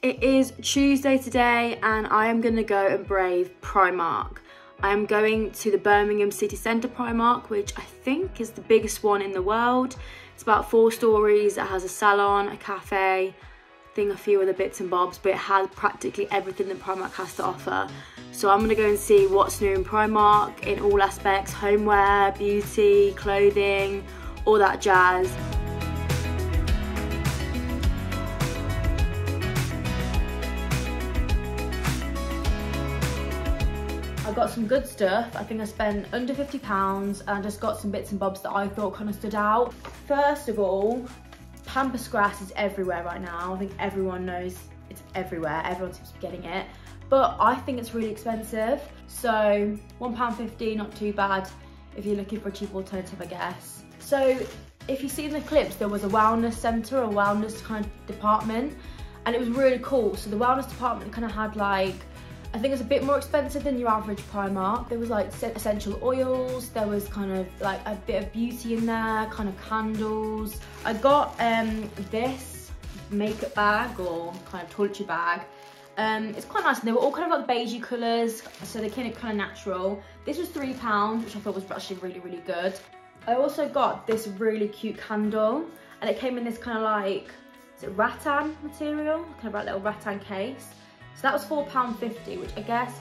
It is Tuesday today and I am gonna go and brave Primark. I am going to the Birmingham city centre Primark, which I think is the biggest one in the world. It's about 4 stories, it has a salon, a cafe, I think a few other bits and bobs, but it has practically everything that Primark has to offer. So I'm gonna go and see what's new in Primark in all aspects, homeware, beauty, clothing, all that jazz. I got some good stuff. I think I spent under £50 and just got some bits and bobs that I thought kind of stood out. First of all, pampas grass is everywhere right now. I think everyone knows it's everywhere. Everyone seems to be getting it. But I think it's really expensive. So £1.50, not too bad if you're looking for a cheap alternative, I guess. So if you see in the clips, there was a wellness centre, a wellness kind of department, and it was really cool. So the wellness department kind of had like, I think it's a bit more expensive than your average Primark. There was like essential oils, there was kind of like a bit of beauty in there, kind of candles. I got this makeup bag or kind of toiletry bag. It's quite nice, and they were all kind of like beigey colours, so they came kind of natural. This was £3, which I thought was actually really, really good. I also got this really cute candle, and it came in this kind of like, is it rattan material? Kind of like a little rattan case. So that was £4.50, which I guess,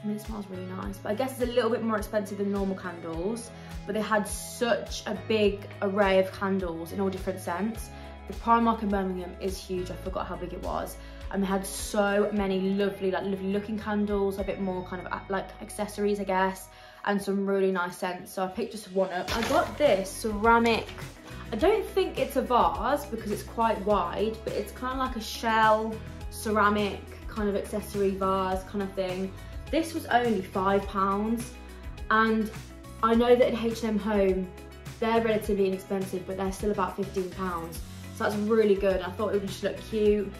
I mean, it smells really nice, but I guess it's a little bit more expensive than normal candles, but they had such a big array of candles in all different scents. The Primark in Birmingham is huge, I forgot how big it was, and they had so many lovely, like lovely looking candles, a bit more kind of like accessories, I guess, and some really nice scents. So I picked just one up. I got this ceramic, I don't think it's a vase because it's quite wide, but it's kind of like a shell ceramic kind of accessory vase kind of thing. This was only £5, and I know that in H&M Home they're relatively inexpensive, but they're still about £15, so that's really good. I thought it would just look cute.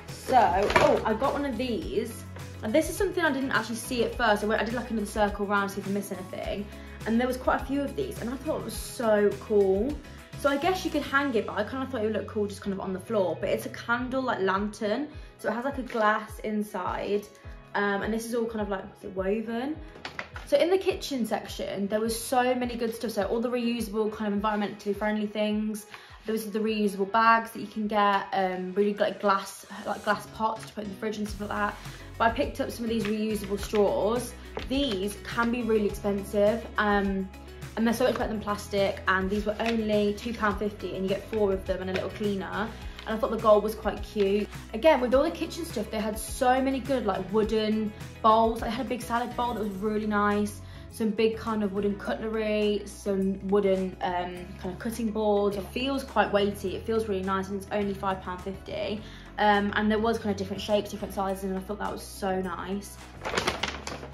So, oh, I got one of these, and this is something I didn't actually see at first. I did like another circle around to see if I missed anything, and there was quite a few of these, and I thought it was so cool. So I guess you could hang it, but I kind of thought it would look cool just kind of on the floor. But it's a candle, like lantern. So it has like a glass inside. And this is all kind of like, what's it, woven? So in the kitchen section, there was so many good stuff. So all the reusable kind of environmentally friendly things. There was the reusable bags that you can get, really like glass pots to put in the fridge and stuff like that. But I picked up some of these reusable straws. These can be really expensive. And they're so much better than plastic, and these were only £2.50 and you get 4 of them and a little cleaner. And I thought the gold was quite cute. Again, with all the kitchen stuff, they had so many good like wooden bowls. I had a big salad bowl that was really nice, some big kind of wooden cutlery, some wooden kind of cutting boards. It feels quite weighty, it feels really nice, and it's only £5.50. And there was kind of different shapes, different sizes, and I thought that was so nice.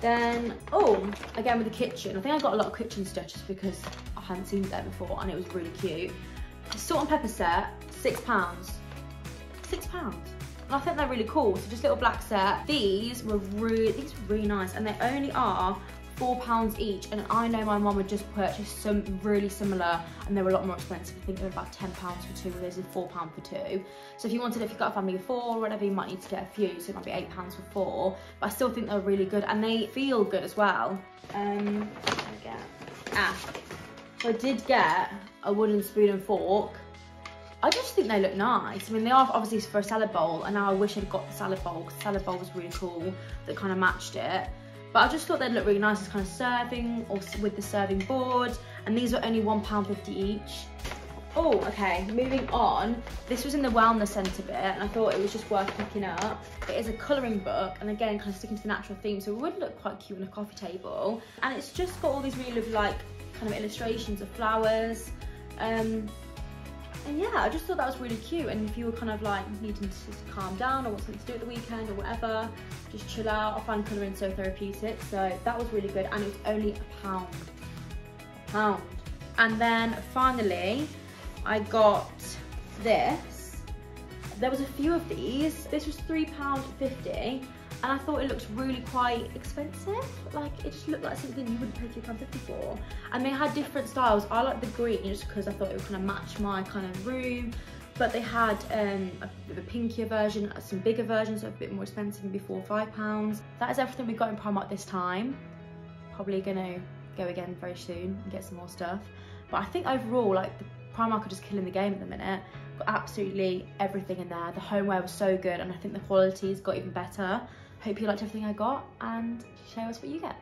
Then, oh, again with the kitchen, I think I got a lot of kitchen stuff just because I hadn't seen it there before, and it was really cute. The salt and pepper set, £6. £6. And I think they're really cool. So just little black set. These were really nice, and they only are £4 each, and I know my mum would just purchase some really similar, and they were a lot more expensive. I think they were about £10 for 2, whereas these are £4 for 2. So if you've got a family of 4 or whatever, you might need to get a few, so it might be £8 for 4, but I still think they're really good, and they feel good as well. So I did get a wooden spoon and fork. I just think they look nice. I mean, they are obviously for a salad bowl, and now I wish I'd got the salad bowl, because the salad bowl was really cool, that kind of matched it. But I just thought they'd look really nice as kind of serving, or with the serving board. And these were only £1.50 each. Oh, okay, moving on. This was in the wellness centre bit, and I thought it was just worth picking up. It is a colouring book, and again, kind of sticking to the natural theme, so it would look quite cute on a coffee table. And it's just got all these really lovely, like, kind of illustrations of flowers. And yeah, I just thought that was really cute. And if you were kind of like needing to calm down or want something to do at the weekend or whatever, just chill out. I find colouring so therapeutic, so that was really good. And it was only £1. And then finally, I got this. There was a few of these. This was £3.50, and I thought it looked really quite expensive. Like, it just looked like something you wouldn't pay £3.50 for. And they had different styles. I like the green just because I thought it would kind of match my kind of room. But they had a bit of a pinkier version, some bigger versions, so a bit more expensive, maybe £4 or £5. That is everything we got in Primark this time. Probably gonna go again very soon and get some more stuff. But I think overall, like, the Primark are just killing the game at the minute. Got absolutely everything in there. The homeware was so good, and I think the quality's got even better. Hope you liked everything I got, and show us what you get.